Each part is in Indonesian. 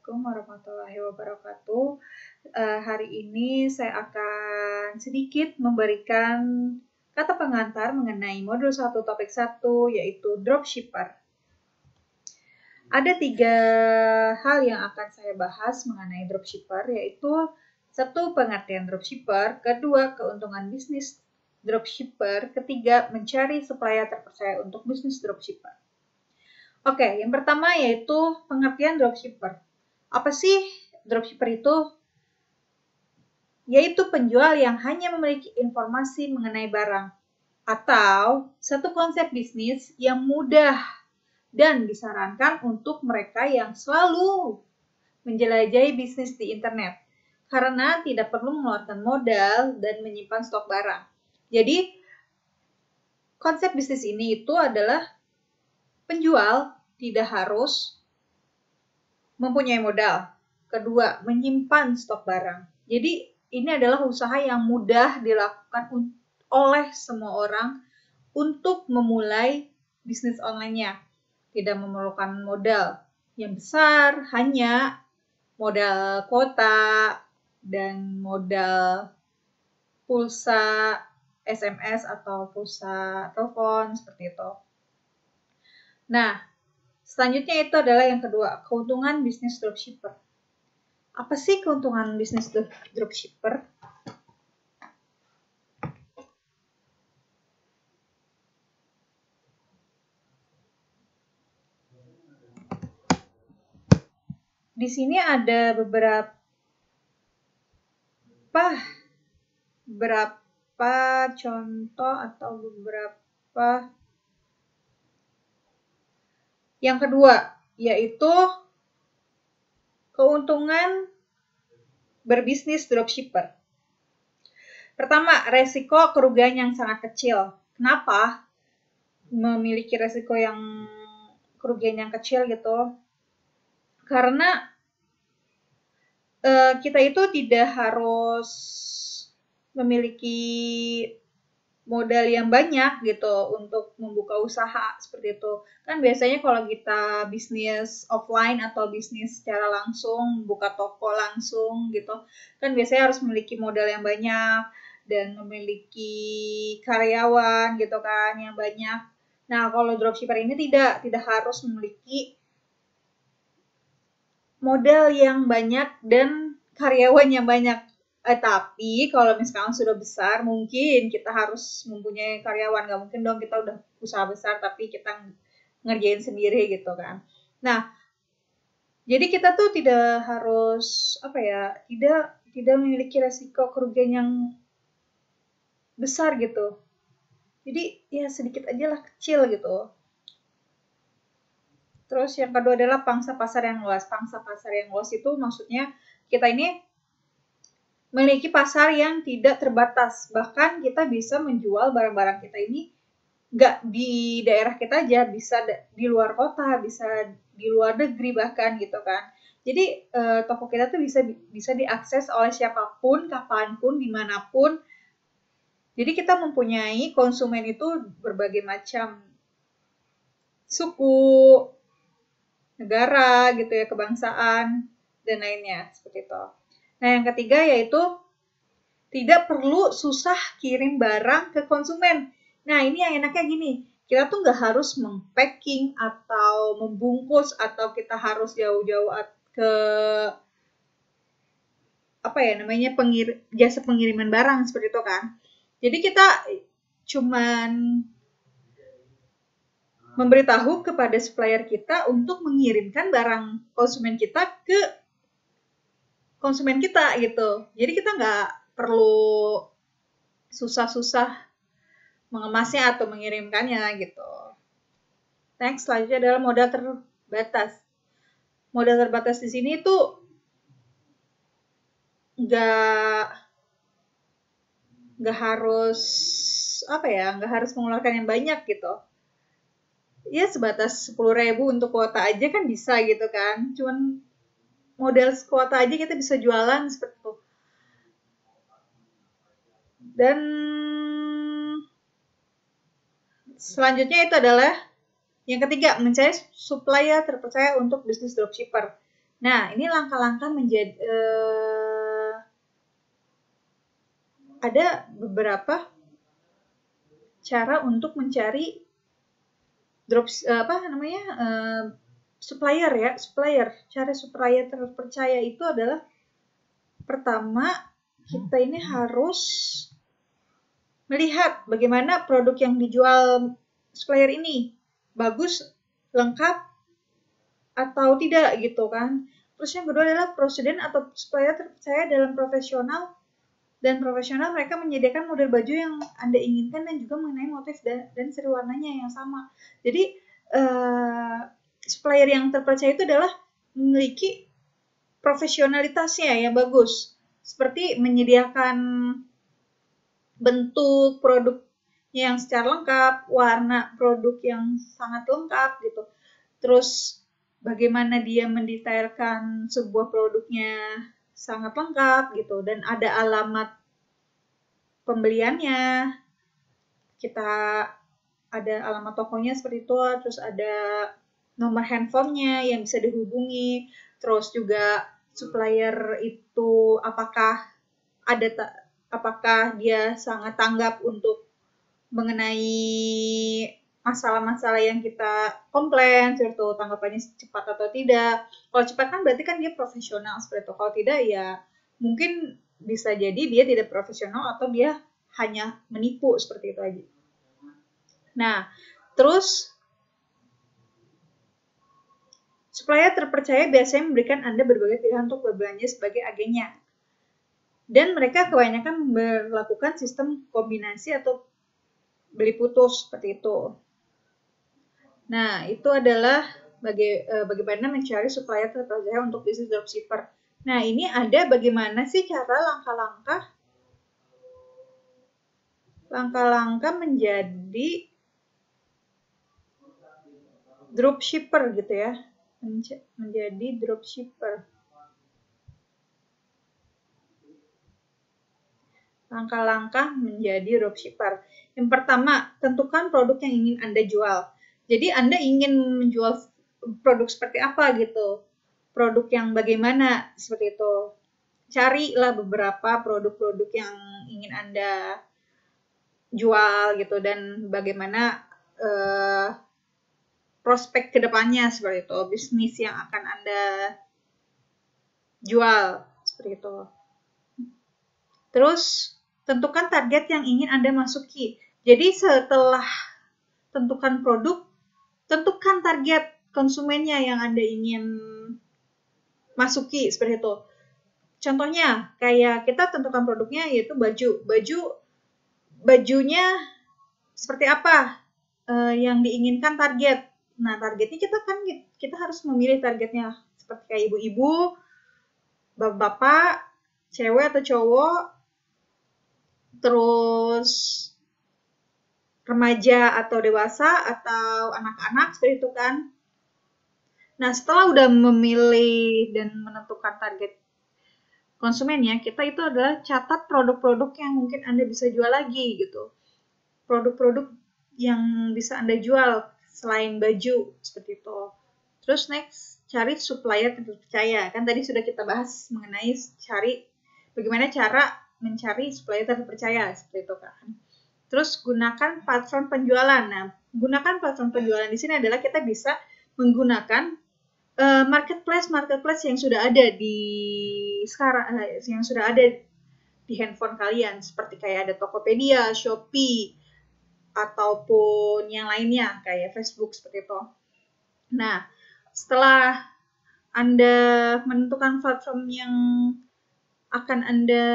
Assalamualaikum warahmatullahi wabarakatuh. Hari ini saya akan sedikit memberikan kata pengantar mengenai modul 1 topik 1 yaitu dropshipper. Ada 3 hal yang akan saya bahas mengenai dropshipper, yaitu 1. Pengertian dropshipper, 2. Keuntungan bisnis dropshipper, 3. Mencari supplier terpercaya untuk bisnis dropshipper. Oke, yang pertama yaitu pengertian dropshipper. Apa sih dropshipper itu? Yaitu penjual yang hanya memiliki informasi mengenai barang atau satu konsep bisnis yang mudah dan disarankan untuk mereka yang selalu menjelajahi bisnis di internet karena tidak perlu mengeluarkan modal dan menyimpan stok barang. Jadi, konsep bisnis ini itu adalah penjual tidak harus mempunyai modal. 2, menyimpan stok barang. Jadi, ini adalah usaha yang mudah dilakukan oleh semua orang untuk memulai bisnis online-nya. Tidak memerlukan modal yang besar, hanya modal kuota dan modal pulsa SMS atau pulsa telepon, seperti itu. Nah, selanjutnya itu adalah yang kedua, keuntungan bisnis dropshipper. Apa sih keuntungan bisnis dropshipper? Di sini ada beberapa contoh atau beberapa. Yang kedua, yaitu keuntungan berbisnis dropshipper. Pertama, resiko kerugian yang sangat kecil. Kenapa memiliki resiko yang kerugian yang kecil gitu? Karena kita itu tidak harus memiliki modal yang banyak gitu untuk membuka usaha seperti itu. Kan biasanya kalau kita bisnis offline atau bisnis secara langsung, buka toko langsung gitu, kan biasanya harus memiliki modal yang banyak dan memiliki karyawan gitu kan yang banyak. Nah, kalau dropshipper ini tidak harus memiliki modal yang banyak dan karyawan yang banyak. Tapi kalau misalkan sudah besar, mungkin kita harus mempunyai karyawan. Gak mungkin dong kita udah usaha besar tapi kita ngerjain sendiri gitu kan. Nah, jadi kita tuh tidak harus tidak memiliki resiko kerugian yang besar gitu. Jadi ya sedikit aja lah, kecil gitu. Terus yang kedua adalah pangsa pasar yang luas. Pangsa pasar yang luas itu maksudnya kita ini memiliki pasar yang tidak terbatas. Bahkan kita bisa menjual barang-barang kita ini nggak di daerah kita aja, bisa di luar kota, bisa di luar negeri bahkan gitu kan. Jadi toko kita tuh bisa diakses oleh siapapun, kapanpun, dimanapun. Jadi kita mempunyai konsumen itu berbagai macam suku, negara gitu ya, kebangsaan, dan lainnya seperti itu. Nah, yang ketiga yaitu tidak perlu susah kirim barang ke konsumen. Nah, ini yang enaknya gini, kita tuh nggak harus mempacking atau membungkus atau kita harus jauh-jauh ke jasa pengiriman barang seperti itu kan. Jadi kita cuman memberitahu kepada supplier kita untuk mengirimkan barang konsumen kita ke konsumen kita gitu. Jadi kita nggak perlu susah-susah mengemasnya atau mengirimkannya gitu. Next, selanjutnya adalah modal terbatas. Modal terbatas di sini tuh nggak harus nggak harus mengeluarkan yang banyak gitu. Ya sebatas 10.000 untuk kuota aja kan bisa gitu kan. Cuman modal kuota aja kita bisa jualan seperti itu. Dan selanjutnya itu adalah yang ketiga, mencari supplier terpercaya untuk bisnis dropshipper. Nah, ini langkah-langkah menjadi ada beberapa cara untuk mencari supplier ya, supplier. Cara supplier terpercaya itu adalah pertama kita ini harus melihat bagaimana produk yang dijual supplier ini bagus, lengkap atau tidak gitu kan. Terus yang kedua adalah prosedur atau supplier terpercaya dalam profesional mereka menyediakan model baju yang Anda inginkan dan juga mengenai motif dan seri warnanya yang sama. Jadi supplier yang terpercaya itu adalah memiliki profesionalitasnya yang bagus. Seperti menyediakan bentuk produknya yang secara lengkap, warna produk yang sangat lengkap gitu. Terus bagaimana dia mendetailkan sebuah produknya sangat lengkap gitu dan ada alamat pembeliannya. Kita ada alamat tokonya seperti itu, terus ada nomor handphonenya yang bisa dihubungi, terus juga supplier itu apakah dia sangat tanggap untuk mengenai masalah-masalah yang kita komplain, seperti itu tanggapannya cepat atau tidak. Kalau cepat kan berarti kan dia profesional seperti itu. Kalau tidak ya mungkin bisa jadi dia tidak profesional atau dia hanya menipu seperti itu aja. Nah, terus supplier terpercaya biasanya memberikan Anda berbagai pilihan untuk berbelanja sebagai agennya. Dan mereka kebanyakan melakukan sistem kombinasi atau beli putus seperti itu. Nah, itu adalah bagaimana mencari supplier terpercaya untuk bisnis dropshipper. Nah, ini ada bagaimana sih cara langkah-langkah menjadi dropshipper gitu ya. Menjadi dropshipper. Langkah-langkah menjadi dropshipper. Yang pertama, tentukan produk yang ingin Anda jual. Jadi Anda ingin menjual produk seperti apa gitu. Produk yang bagaimana seperti itu. Carilah beberapa produk-produk yang ingin Anda jual gitu dan bagaimana prospek kedepannya seperti itu. Bisnis yang akan Anda jual seperti itu. Terus tentukan target yang ingin Anda masuki. Jadi setelah tentukan produk, tentukan target konsumennya yang Anda ingin masuki seperti itu. Contohnya kayak kita tentukan produknya yaitu baju. Bajunya seperti apa yang diinginkan target. Nah, targetnya kita harus memilih targetnya seperti kayak ibu-ibu, bapak-bapak, cewek atau cowok, terus remaja atau dewasa atau anak-anak seperti itu kan. Nah, setelah udah memilih dan menentukan target konsumennya, kita itu adalah catat produk-produk yang mungkin Anda bisa jual lagi gitu. Produk-produk yang bisa Anda jual selain baju seperti itu. Terus next, cari supplier terpercaya. Kan tadi sudah kita bahas mengenai bagaimana cara mencari supplier terpercaya seperti itu kan. Terus gunakan platform penjualan. Nah, gunakan platform penjualan di sini adalah kita bisa menggunakan marketplace yang sudah ada yang sudah ada di handphone kalian seperti kayak ada Tokopedia, Shopee ataupun yang lainnya kayak Facebook seperti itu. Nah, setelah Anda menentukan platform yang akan Anda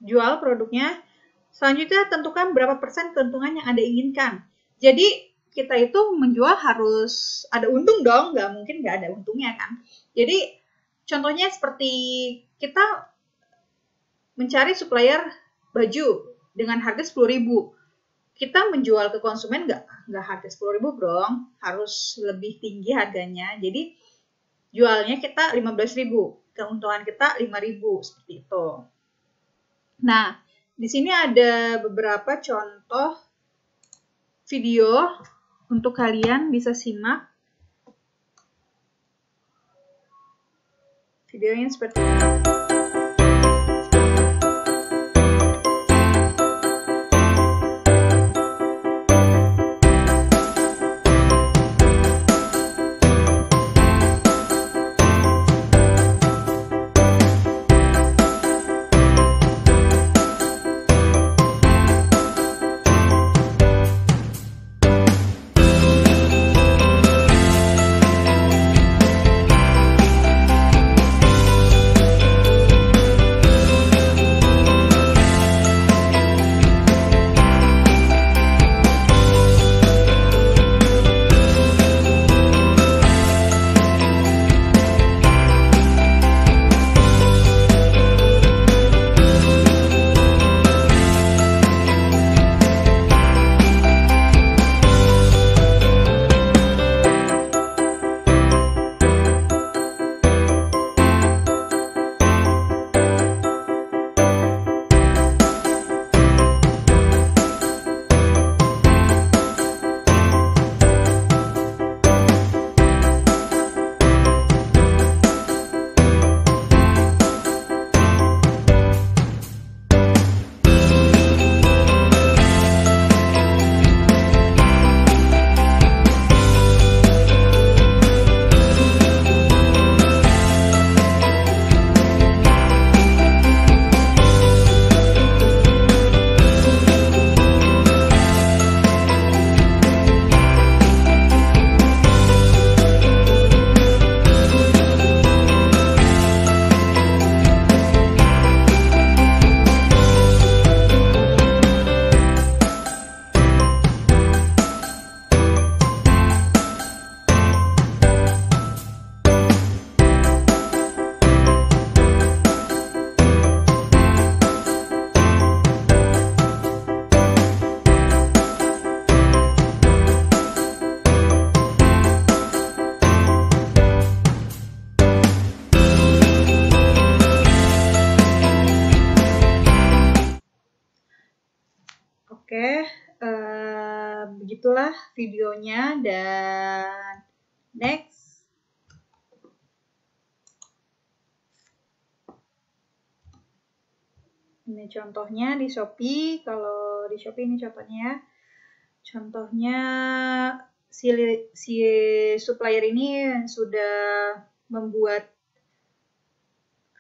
jual produknya, selanjutnya tentukan berapa persen keuntungan yang Anda inginkan. Jadi kita itu menjual harus ada untung dong, nggak mungkin nggak ada untungnya kan. Jadi contohnya seperti kita mencari supplier baju dengan harga 10.000. Kita menjual ke konsumen nggak harga 10.000 dong, harus lebih tinggi harganya. Jadi jualnya kita 15.000, keuntungan kita 5.000 seperti itu. Nah, di sini ada beberapa contoh video untuk kalian bisa simak. Videonya seperti ini. Oke, begitulah videonya dan next. Ini contohnya di Shopee. Kalau di Shopee ini contohnya. Contohnya si supplier ini sudah membuat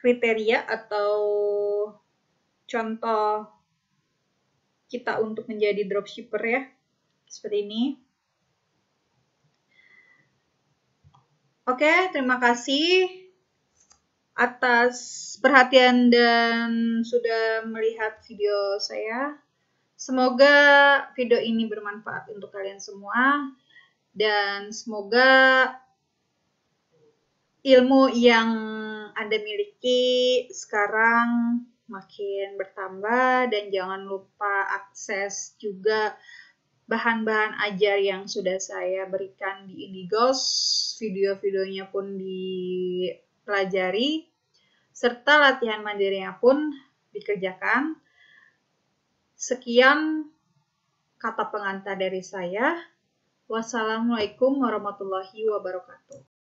kriteria atau contoh kita untuk menjadi dropshipper ya, seperti ini. Oke, terima kasih atas perhatian dan sudah melihat video saya. Semoga video ini bermanfaat untuk kalian semua dan semoga ilmu yang Anda miliki sekarang makin bertambah dan jangan lupa akses juga bahan-bahan ajar yang sudah saya berikan di Indigos, video-videonya pun dipelajari, serta latihan mandirinya pun dikerjakan. Sekian kata pengantar dari saya. Wassalamualaikum warahmatullahi wabarakatuh.